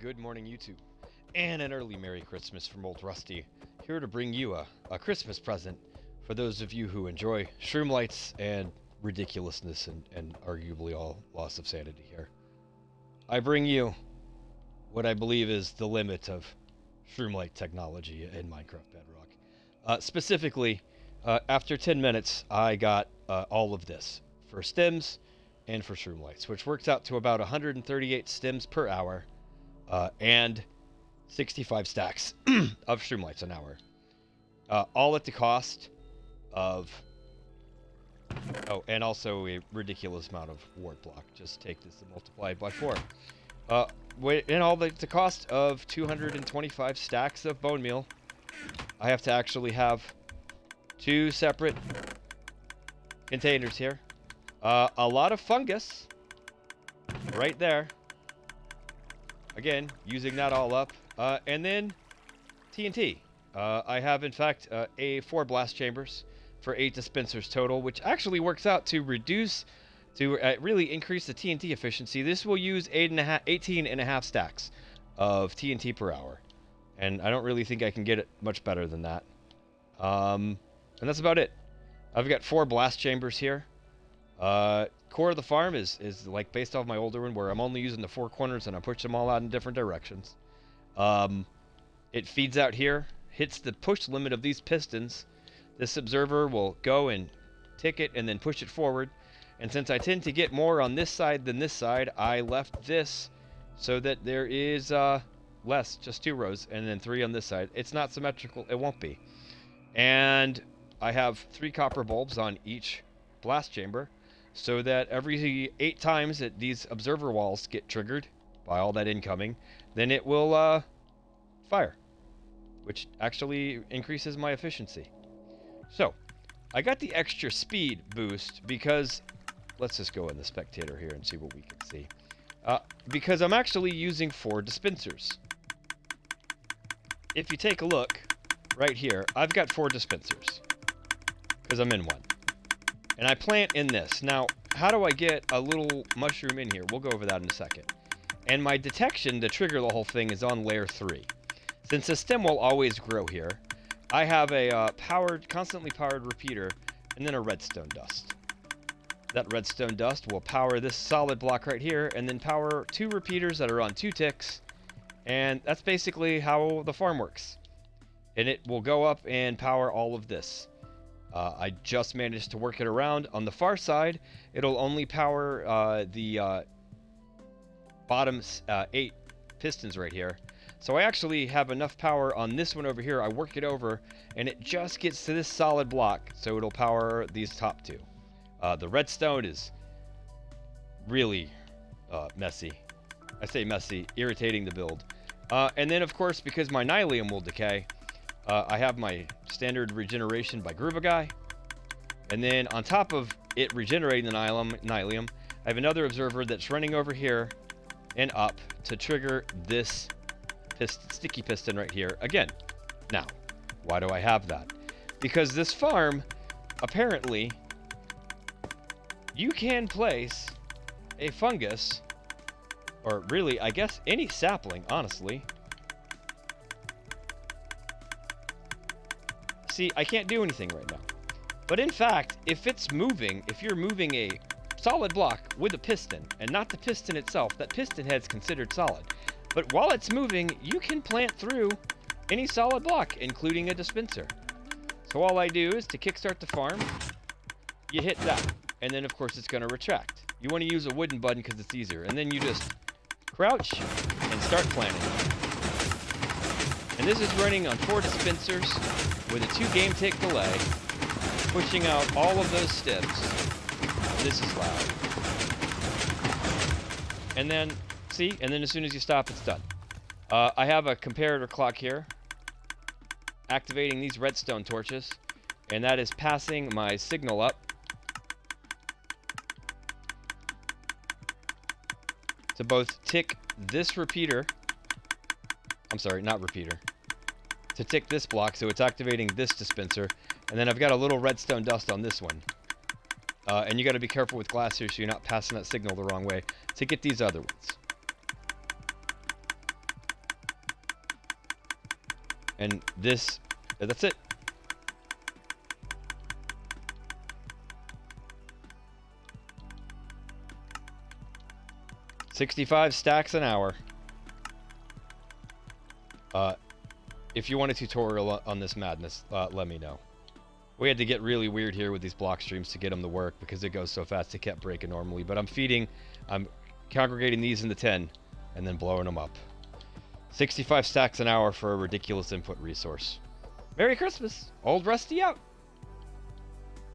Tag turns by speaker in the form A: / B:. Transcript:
A: Good morning, YouTube, and an early Merry Christmas from Old Rusty, here to bring you a Christmas present for those of you who enjoy shroomlights and ridiculousness and arguably all loss of sanity here. I bring you what I believe is the limit of shroomlight technology in Minecraft Bedrock. Specifically, after 10 minutes, I got all of this for stems and for shroomlights, which works out to about 138 stems per hour. And 65 stacks of shroomlights an hour. All at the cost of... Oh, and also a ridiculous amount of ward block. Just take this and multiply it by 4. And all at the cost of 225 stacks of bone meal. I have to actually have 2 separate containers here. A lot of fungus right there. Again, using that all up. And then TNT. I have, in fact, 4 blast chambers for 8 dispensers total, which actually works out to reduce, to really increase the TNT efficiency. This will use 18 and a half stacks of TNT per hour. And I don't really think I can get it much better than that. And that's about it. I've got 4 blast chambers here. Core of the farm is like based off my older one, where I'm only using the 4 corners and I push them all out in different directions. It feeds out here, hits the push limit of these pistons. This observer will go and tick it and then push it forward. And since I tend to get more on this side than this side, I left this so that there is less, just 2 rows, and then 3 on this side. It's not symmetrical, it won't be. And I have 3 copper bulbs on each blast chamber, so that every 8 times that these observer walls get triggered by all that incoming, then it will fire, which actually increases my efficiency. So, I got the extra speed boost because, let's just go in the spectator here and see what we can see. Because I'm actually using 4 dispensers. If you take a look right here, I've got 4 dispensers because I'm in one. And I plant in this. Now, how do I get a little mushroom in here? We'll go over that in a second. And my detection to trigger the whole thing is on layer 3. Since the stem will always grow here, I have a constantly powered repeater and then a redstone dust. That redstone dust will power this solid block right here and then power 2 repeaters that are on 2 ticks. And that's basically how the farm works. And it will go up and power all of this. I just managed to work it around. On the far side, it'll only power the bottom 8 pistons right here. So I actually have enough power on this one over here. I work it over, and it just gets to this solid block, so it'll power these top 2. The redstone is really messy. I say messy, irritating to build. And then, of course, because my nylium will decay, I have my standard regeneration by Groova Guy. And then on top of it regenerating the nylium, I have another observer that's running over here and up to trigger this sticky piston right here again. Now, why do I have that? Because this farm, apparently, you can place a fungus, or really, I guess, any sapling, honestly. See, I can't do anything right now. But in fact, if it's moving, if you're moving a solid block with a piston, and not the piston itself, that piston head's considered solid. But while it's moving, you can plant through any solid block, including a dispenser. So all I do is to kickstart the farm, you hit that, and then of course it's going to retract. You want to use a wooden button because it's easier, and then you just crouch and start planting. And this is running on 4 dispensers with a 2 game tick delay, pushing out all of those stems. This is loud. And then, see, and then as soon as you stop, it's done. I have a comparator clock here, activating these redstone torches, and that is passing my signal up to both tick this repeater, I'm sorry, not repeater, to tick this block, so it's activating this dispenser, and then I've got a little redstone dust on this one. And you got to be careful with glass here so you're not passing that signal the wrong way to get these other ones. And this, that's it. $65 stacks an hour. If you want a tutorial on this madness, let me know. We had to get really weird here with these block streams to get them to work because it goes so fast it kept breaking normally. But I'm congregating these into 10 and then blowing them up. 65 stacks an hour for a ridiculous input resource. Merry Christmas! Old Rusty out!